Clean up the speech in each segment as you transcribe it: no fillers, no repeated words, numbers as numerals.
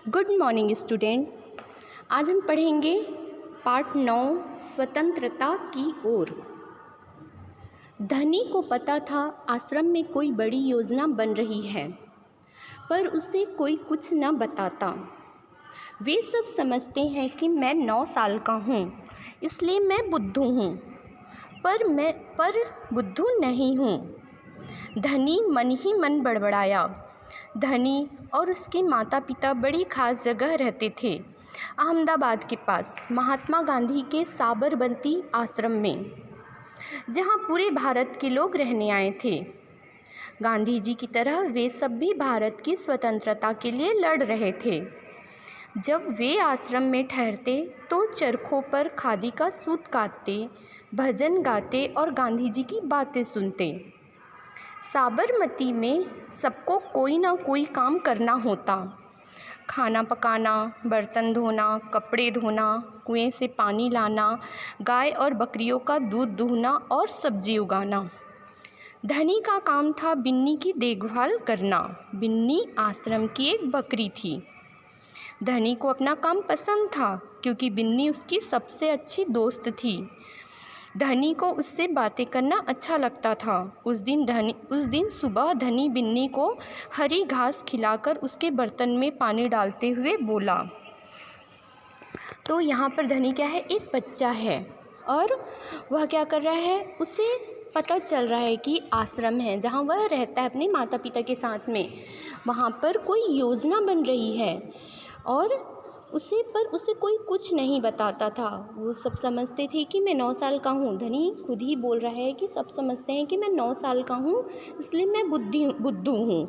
Good morning student. आज हम पढ़ेंगे पार्ट 9 स्वतंत्रता की ओर। धनी को पता था आश्रम में कोई बड़ी योजना बन रही है, पर उसे कोई कुछ न बताता। वे सब समझते हैं कि मैं 9 साल का हूँ, इसलिए मैं बुद्धू हूँ, पर बुद्धू नहीं हूँ। धनी मन ही मन बड़बड़ाया। धनी और उसके माता पिता बड़ी खास जगह रहते थे, अहमदाबाद के पास महात्मा गांधी के साबरमती आश्रम में, जहाँ पूरे भारत के लोग रहने आए थे। गांधी जी की तरह वे सब भी भारत की स्वतंत्रता के लिए लड़ रहे थे। जब वे आश्रम में ठहरते तो चरखों पर खादी का सूत काटते, भजन गाते और गांधी जी की बातें सुनते। साबरमती में सबको कोई ना कोई काम करना होता। खाना पकाना, बर्तन धोना, कपड़े धोना, कुएं से पानी लाना, गाय और बकरियों का दूध दूहना और सब्जी उगाना। धनी का काम था बिन्नी की देखभाल करना। बिन्नी आश्रम की एक बकरी थी। धनी को अपना काम पसंद था क्योंकि बिन्नी उसकी सबसे अच्छी दोस्त थी। धनी को उससे बातें करना अच्छा लगता था। उस दिन सुबह धनी बिन्नी को हरी घास खिलाकर उसके बर्तन में पानी डालते हुए बोला। तो यहाँ पर धनी क्या है, एक बच्चा है और वह क्या कर रहा है, उसे पता चल रहा है कि आश्रम है जहाँ वह रहता है अपने माता पिता के साथ में, वहाँ पर कोई योजना बन रही है और उसे कोई कुछ नहीं बताता था। वो सब समझते थे कि मैं 9 साल का हूँ। धनी खुद ही बोल रहा है कि सब समझते हैं कि मैं 9 साल का हूँ, इसलिए मैं बुद्धू हूँ,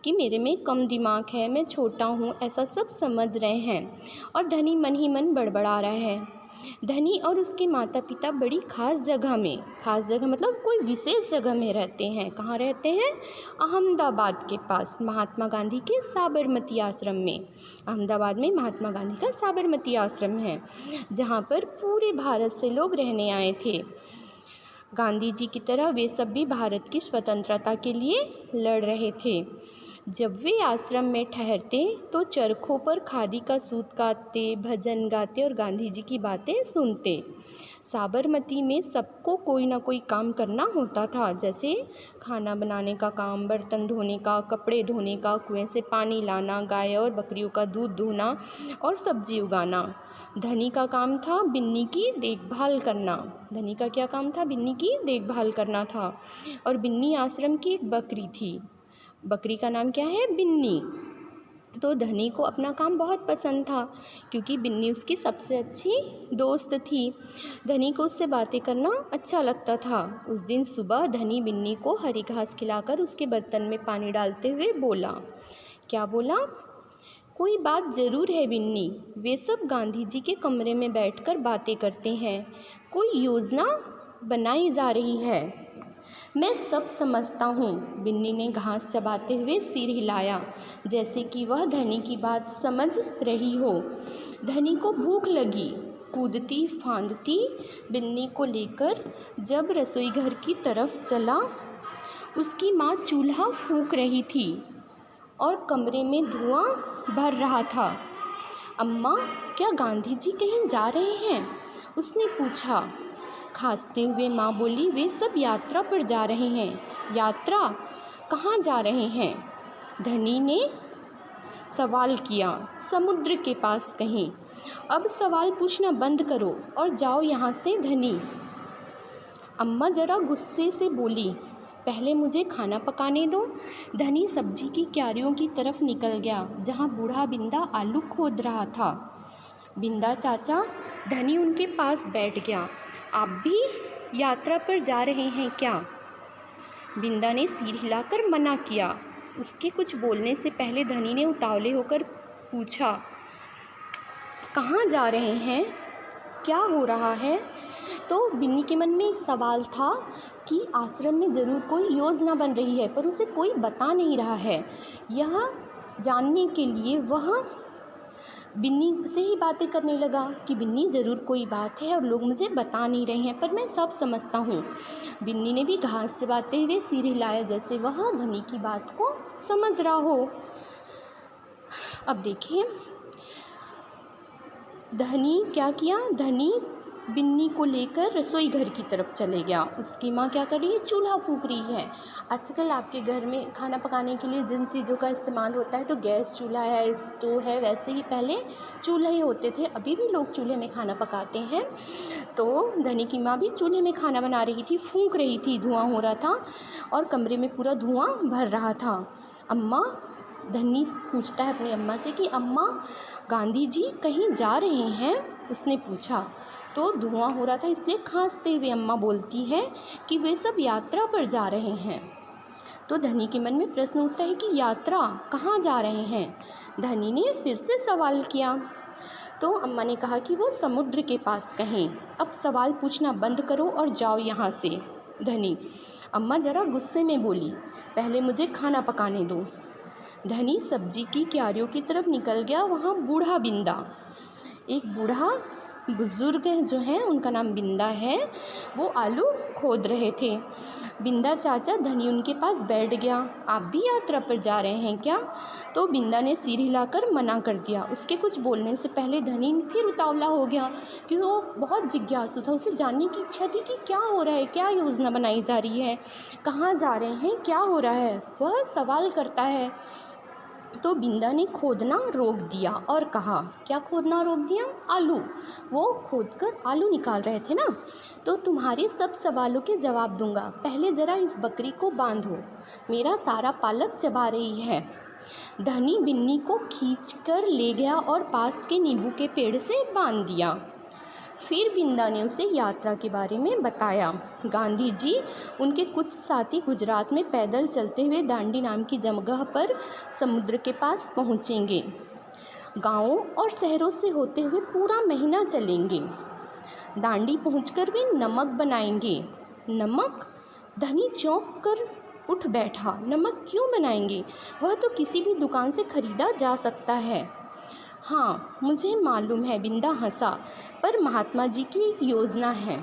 कि मेरे में कम दिमाग है, मैं छोटा हूँ, ऐसा सब समझ रहे हैं। और धनी मन ही मन बड़बड़ा रहा है। धनी और उसके माता पिता बड़ी खास जगह मतलब कोई विशेष जगह में रहते हैं। कहाँ रहते हैं? अहमदाबाद के पास महात्मा गांधी के साबरमती आश्रम में। अहमदाबाद में महात्मा गांधी का साबरमती आश्रम है, जहाँ पर पूरे भारत से लोग रहने आए थे। गांधी जी की तरह वे सब भी भारत की स्वतंत्रता के लिए लड़ रहे थे। जब वे आश्रम में ठहरते तो चरखों पर खादी का सूत काटते, भजन गाते और गांधी जी की बातें सुनते। साबरमती में सबको कोई ना कोई काम करना होता था, जैसे खाना बनाने का काम, बर्तन धोने का, कपड़े धोने का, कुएं से पानी लाना, गाय और बकरियों का दूध दूहना और सब्जी उगाना। धनी का काम था बिन्नी की देखभाल करना। धनी का क्या काम था? बिन्नी की देखभाल करना था। और बिन्नी आश्रम की एक बकरी थी। बकरी का नाम क्या है? बिन्नी। तो धनी को अपना काम बहुत पसंद था क्योंकि बिन्नी उसकी सबसे अच्छी दोस्त थी। धनी को उससे बातें करना अच्छा लगता था। उस दिन सुबह धनी बिन्नी को हरी घास खिलाकर उसके बर्तन में पानी डालते हुए बोला। क्या बोला? कोई बात ज़रूर है बिन्नी, वे सब गांधी जी के कमरे में बैठकर बातें करते हैं। कोई योजना बनाई जा रही है। मैं सब समझता हूँ। बिन्नी ने घास चबाते हुए सिर हिलाया, जैसे कि वह धनी की बात समझ रही हो। धनी को भूख लगी। कूदती फांदती बिन्नी को लेकर जब रसोई घर की तरफ चला, उसकी माँ चूल्हा फूंक रही थी और कमरे में धुआं भर रहा था। अम्मा, क्या गांधी जी कहीं जा रहे हैं? उसने पूछा। खांसते हुए माँ बोली, वे सब यात्रा पर जा रहे हैं। यात्रा? कहाँ जा रहे हैं? धनी ने सवाल किया। समुद्र के पास कहीं। अब सवाल पूछना बंद करो और जाओ यहाँ से धनी। अम्मा जरा गुस्से से बोली, पहले मुझे खाना पकाने दो। धनी सब्जी की क्यारियों की तरफ निकल गया, जहाँ बूढ़ा बिंदा आलू खोद रहा था। बिंदा चाचा, धनी उनके पास बैठ गया। आप भी यात्रा पर जा रहे हैं क्या? बिंदा ने सिर हिलाकर मना किया। उसके कुछ बोलने से पहले धनी ने उतावले होकर पूछा, कहाँ जा रहे हैं? क्या हो रहा है? तो बिन्नी के मन में एक सवाल था कि आश्रम में ज़रूर कोई योजना बन रही है, पर उसे कोई बता नहीं रहा है। यह जानने के लिए वह बिन्नी से ही बातें करने लगा कि बिन्नी ज़रूर कोई बात है और लोग मुझे बता नहीं रहे हैं, पर मैं सब समझता हूँ। बिन्नी ने भी घास चबाते हुए सिर हिलाया, जैसे वह धनी की बात को समझ रहा हो। अब देखिए धनी क्या किया, धनी बिन्नी को लेकर रसोई घर की तरफ चले गया। उसकी माँ क्या कर रही है, चूल्हा फूंक रही है। आजकल आपके घर में खाना पकाने के लिए जिन चीज़ों का इस्तेमाल होता है तो गैस चूल्हा है, स्टोव है, वैसे ही पहले चूल्हे ही होते थे। अभी भी लोग चूल्हे में खाना पकाते हैं। तो धनी की माँ भी चूल्हे में खाना बना रही थी, फूंक रही थी, धुआं हो रहा था और कमरे में पूरा धुआं भर रहा था। अम्मा, धनी पूछता है अपनी अम्मा से कि अम्मा, गांधी जी कहीं जा रहे हैं? उसने पूछा। तो धुआं हो रहा था इसलिए खांसते हुए अम्मा बोलती है कि वे सब यात्रा पर जा रहे हैं। तो धनी के मन में प्रश्न उठता है कि यात्रा, कहाँ जा रहे हैं? धनी ने फिर से सवाल किया। तो अम्मा ने कहा कि वो समुद्र के पास कहें। अब सवाल पूछना बंद करो और जाओ यहाँ से। धनी, अम्मा ज़रा गुस्से में बोली, पहले मुझे खाना पकाने दो। धनी सब्जी की क्यारियों की तरफ निकल गया। वहाँ बूढ़ा बिंदा, एक बूढ़ा बुजुर्ग जो हैं उनका नाम बिंदा है, वो आलू खोद रहे थे। बिंदा चाचा, धनी उनके पास बैठ गया। आप भी यात्रा पर जा रहे हैं क्या? तो बिंदा ने सिर हिलाकर मना कर दिया। उसके कुछ बोलने से पहले धनी फिर उतावला हो गया कि वो बहुत जिज्ञासु था। उसे जानने की इच्छा थी कि क्या हो रहा है, क्या योजना बनाई जा रही है, कहाँ जा रहे हैं, क्या हो रहा है, वह सवाल करता है। तो बिंदा ने खोदना रोक दिया और कहा, क्या खोदना रोक दिया? आलू। वो खोदकर आलू निकाल रहे थे ना। तो तुम्हारे सब सवालों के जवाब दूंगा, पहले ज़रा इस बकरी को बांधो, मेरा सारा पालक चबा रही है। धनी बिन्नी को खींचकर ले गया और पास के नींबू के पेड़ से बांध दिया। फिर बिंदा ने उसे यात्रा के बारे में बताया। गांधी जी उनके कुछ साथी गुजरात में पैदल चलते हुए दांडी नाम की जगह पर समुद्र के पास पहुँचेंगे। गांवों और शहरों से होते हुए पूरा महीना चलेंगे। दांडी पहुंचकर वे नमक बनाएंगे। नमक? धनी चौंक कर उठ बैठा। नमक क्यों बनाएंगे? वह तो किसी भी दुकान से खरीदा जा सकता है। हाँ, मुझे मालूम है, बिंदा हंसा, पर महात्मा जी की एक योजना है।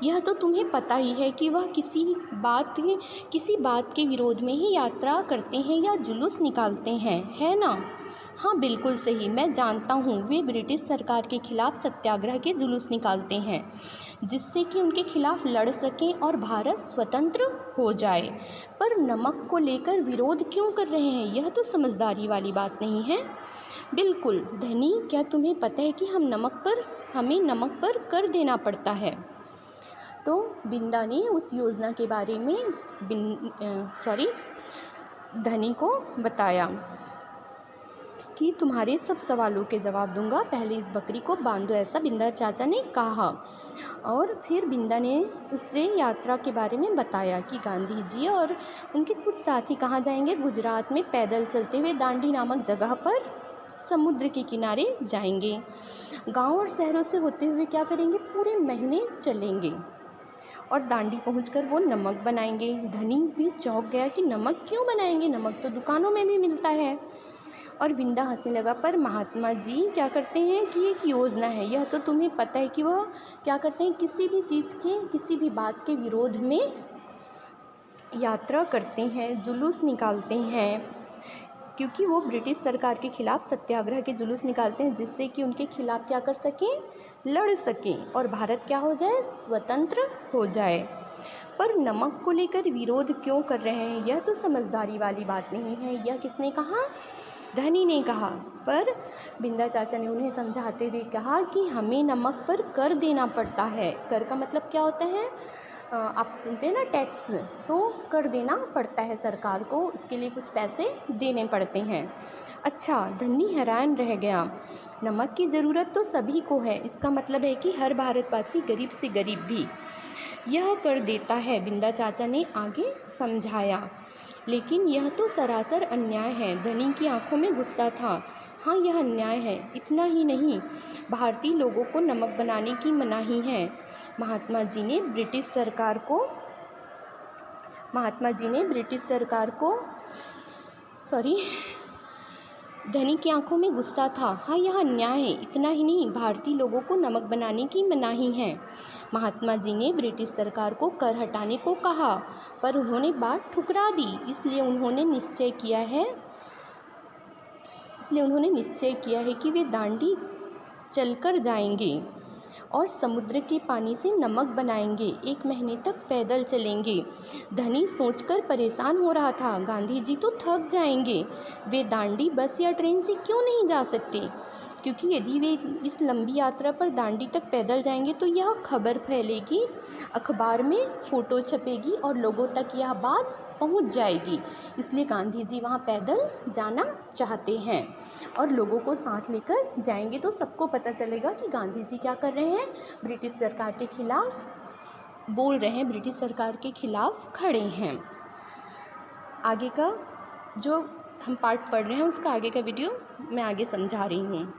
यह तो तुम्हें पता ही है कि वह किसी बात के विरोध में ही यात्रा करते हैं या जुलूस निकालते हैं, है ना? हाँ, बिल्कुल सही, मैं जानता हूँ। वे ब्रिटिश सरकार के खिलाफ सत्याग्रह के जुलूस निकालते हैं जिससे कि उनके खिलाफ लड़ सकें और भारत स्वतंत्र हो जाए। पर नमक को लेकर विरोध क्यों कर रहे हैं? यह तो समझदारी वाली बात नहीं है। बिल्कुल धनी, क्या तुम्हें पता है कि हमें नमक पर कर देना पड़ता है? तो बिंदा ने उस योजना के बारे में धनी को बताया कि तुम्हारे सब सवालों के जवाब दूंगा, पहले इस बकरी को बांधो, ऐसा बिंदा चाचा ने कहा। और फिर बिंदा ने उसने यात्रा के बारे में बताया कि गांधी जी और उनके कुछ साथी कहाँ जाएंगे, गुजरात में पैदल चलते हुए दांडी नामक जगह पर समुद्र के किनारे जाएंगे। गांव और शहरों से होते हुए क्या करेंगे, पूरे महीने चलेंगे और दांडी पहुंचकर वो नमक बनाएंगे। धनी भी चौंक गया कि नमक क्यों बनाएंगे, नमक तो दुकानों में भी मिलता है। और बिंदा हंसने लगा, पर महात्मा जी क्या करते हैं कि एक योजना है, यह तो तुम्हें पता है कि वह क्या करते हैं, किसी भी चीज़ के, किसी भी बात के विरोध में यात्रा करते हैं, जुलूस निकालते हैं, क्योंकि वो ब्रिटिश सरकार के खिलाफ सत्याग्रह के जुलूस निकालते हैं जिससे कि उनके खिलाफ क्या कर सकें, लड़ सकें और भारत क्या हो जाए, स्वतंत्र हो जाए। पर नमक को लेकर विरोध क्यों कर रहे हैं? यह तो समझदारी वाली बात नहीं है। यह किसने कहा? धनी ने कहा। पर बिंदा चाचा ने उन्हें समझाते हुए कहा कि हमें नमक पर कर देना पड़ता है। कर का मतलब क्या होता है, आप सुनते हैं ना, टैक्स, तो कर देना पड़ता है सरकार को, उसके लिए कुछ पैसे देने पड़ते हैं। अच्छा, धनी हैरान रह गया। नमक की ज़रूरत तो सभी को है, इसका मतलब है कि हर भारतवासी, गरीब से गरीब भी यह कर देता है, बिंदा चाचा ने आगे समझाया। लेकिन यह तो सरासर अन्याय है। धनी की आंखों में गुस्सा था। हाँ, यह अन्याय है। इतना ही नहीं, भारतीय लोगों को नमक बनाने की मनाही है। महात्मा जी ने ब्रिटिश सरकार को धनी की आंखों में गुस्सा था। हाँ, यह अन्याय है। इतना ही नहीं, भारतीय लोगों को नमक बनाने की मनाही है। महात्मा जी ने ब्रिटिश सरकार को कर हटाने को कहा, पर उन्होंने बात ठुकरा दी। इसलिए उन्होंने निश्चय किया है इसलिए उन्होंने निश्चय किया है कि वे दांडी चलकर जाएंगे और समुद्र के पानी से नमक बनाएंगे। 1 महीने तक पैदल चलेंगे। धनी सोचकर परेशान हो रहा था, गांधी जी तो थक जाएंगे, वे दांडी बस या ट्रेन से क्यों नहीं जा सकते, क्योंकि यदि वे इस लंबी यात्रा पर दांडी तक पैदल जाएंगे तो यह खबर फैलेगी, अखबार में फ़ोटो छपेगी और लोगों तक यह बात पहुंच जाएगी। इसलिए गांधी जी वहां पैदल जाना चाहते हैं और लोगों को साथ लेकर जाएंगे तो सबको पता चलेगा कि गांधी जी क्या कर रहे हैं, ब्रिटिश सरकार के खिलाफ बोल रहे हैं, ब्रिटिश सरकार के खिलाफ खड़े हैं। आगे का जो हम पार्ट पढ़ रहे हैं उसका आगे का वीडियो मैं आगे समझा रही हूँ।